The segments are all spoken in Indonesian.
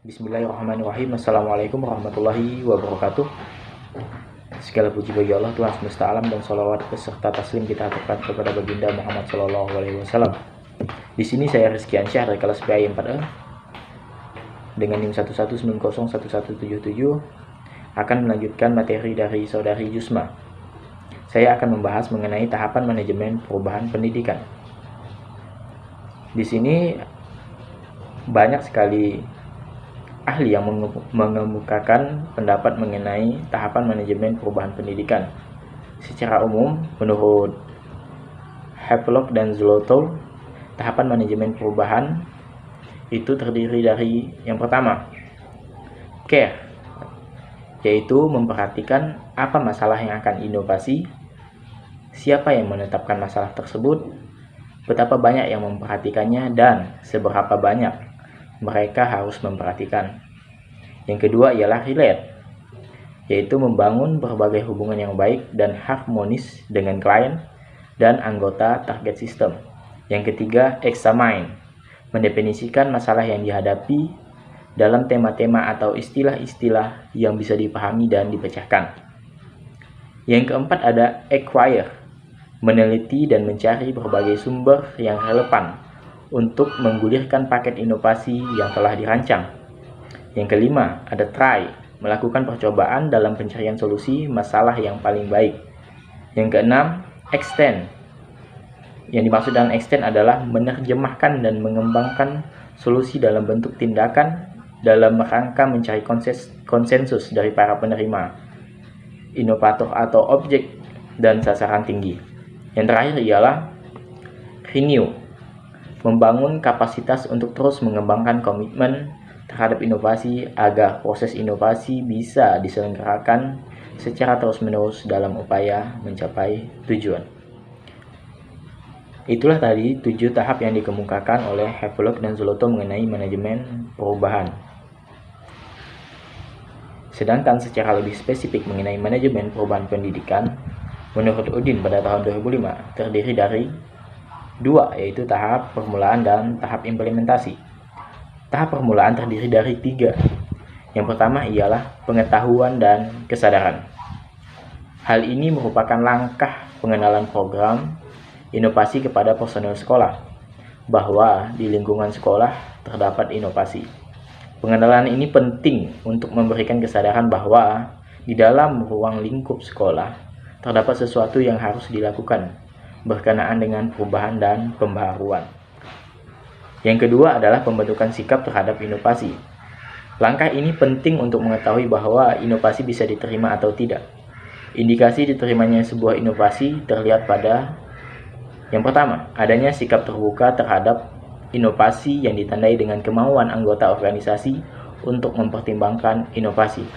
Bismillahirrahmanirrahim. Assalamualaikum warahmatullahi wabarakatuh. Segala puji bagi Allah Tuhan semesta alam, dan sholawat beserta taslim kita aturkan kepada baginda Muhammad Sallallahu Alaihi Wasallam. Di sini saya Rizky Ansyah dari kelas PAI 4E dengan NIM 11901177 akan melanjutkan materi dari saudari Jusma. Saya akan membahas mengenai tahapan manajemen perubahan pendidikan. Di sini banyak sekali ahli yang mengemukakan pendapat mengenai tahapan manajemen perubahan pendidikan. Secara umum, menurut Havelock dan Zlotov, tahapan manajemen perubahan itu terdiri dari yang pertama, care, yaitu memperhatikan apa masalah yang akan inovasi, siapa yang menetapkan masalah tersebut, betapa banyak yang memperhatikannya, dan seberapa banyak mereka harus memperhatikan. Yang kedua ialah relate, yaitu membangun berbagai hubungan yang baik dan harmonis dengan klien dan anggota target system. Yang ketiga, examine, mendefinisikan masalah yang dihadapi dalam tema-tema atau istilah-istilah yang bisa dipahami dan dipecahkan. Yang keempat ada acquire, meneliti dan mencari berbagai sumber yang relevan untuk menggulirkan paket inovasi yang telah dirancang. Yang kelima, ada try, melakukan percobaan dalam pencarian solusi masalah yang paling baik. Yang keenam, extend. Yang dimaksud dengan extend adalah menerjemahkan dan mengembangkan solusi dalam bentuk tindakan dalam rangka mencari konsensus dari para penerima, inovator atau objek dan sasaran tinggi. Yang terakhir ialah renew, membangun kapasitas untuk terus mengembangkan komitmen terhadap inovasi agar proses inovasi bisa diselenggarakan secara terus-menerus dalam upaya mencapai tujuan. Itulah tadi 7 tahap yang dikemukakan oleh Havelock dan Zlotov mengenai manajemen perubahan. Sedangkan secara lebih spesifik mengenai manajemen perubahan pendidikan, menurut Udin pada tahun 2005 terdiri dari 2, yaitu tahap permulaan dan tahap implementasi. Tahap permulaan terdiri dari 3. Yang pertama ialah pengetahuan dan kesadaran. Hal ini merupakan langkah pengenalan program inovasi kepada personel sekolah, bahwa di lingkungan sekolah terdapat inovasi. Pengenalan ini penting untuk memberikan kesadaran bahwa di dalam ruang lingkup sekolah terdapat sesuatu yang harus dilakukan berkenaan dengan perubahan dan pembaharuan. Yang kedua adalah pembentukan sikap terhadap inovasi. Langkah ini penting untuk mengetahui bahwa inovasi bisa diterima atau tidak. Indikasi diterimanya sebuah inovasi terlihat pada yang pertama, adanya sikap terbuka terhadap inovasi yang ditandai dengan kemauan anggota organisasi untuk mempertimbangkan inovasi,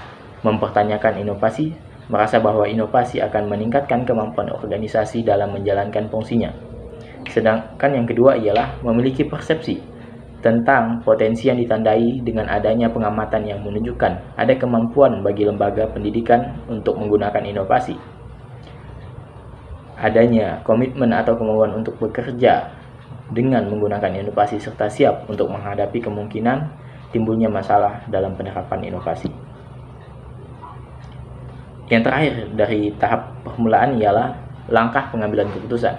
mempertanyakan inovasi, merasa bahwa inovasi akan meningkatkan kemampuan organisasi dalam menjalankan fungsinya. Sedangkan yang kedua ialah memiliki persepsi tentang potensi yang ditandai dengan adanya pengamatan yang menunjukkan ada kemampuan bagi lembaga pendidikan untuk menggunakan inovasi. Adanya komitmen atau kemauan untuk bekerja dengan menggunakan inovasi serta siap untuk menghadapi kemungkinan timbulnya masalah dalam penerapan inovasi. Yang terakhir dari tahap permulaan ialah langkah pengambilan keputusan.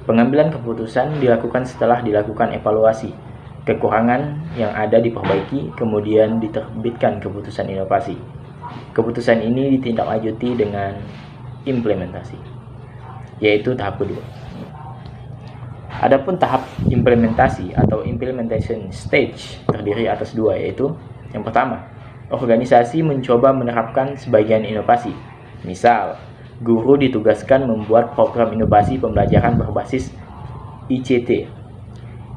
Pengambilan keputusan dilakukan setelah dilakukan evaluasi. Kekurangan yang ada diperbaiki, kemudian diterbitkan keputusan inovasi. Keputusan ini ditindaklanjuti dengan implementasi, yaitu tahap kedua. Adapun tahap implementasi atau implementation stage terdiri atas 2, yaitu yang pertama, organisasi mencoba menerapkan sebagian inovasi. Misal, guru ditugaskan membuat program inovasi pembelajaran berbasis ICT.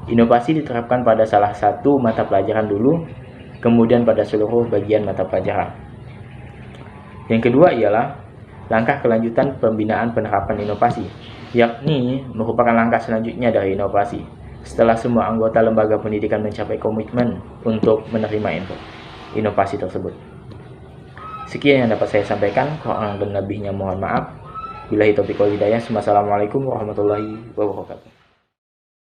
Inovasi diterapkan pada salah satu mata pelajaran dulu, kemudian pada seluruh bagian mata pelajaran. Yang kedua ialah langkah kelanjutan pembinaan penerapan inovasi, yakni merupakan langkah selanjutnya dari inovasi. Setelah semua anggota lembaga pendidikan mencapai komitmen untuk menerima inovasi tersebut. Sekian yang dapat saya sampaikan, kurang dan lebihnya mohon maaf. Billahi taufiq wal hidayah. Wassalamualaikum warahmatullahi wabarakatuh.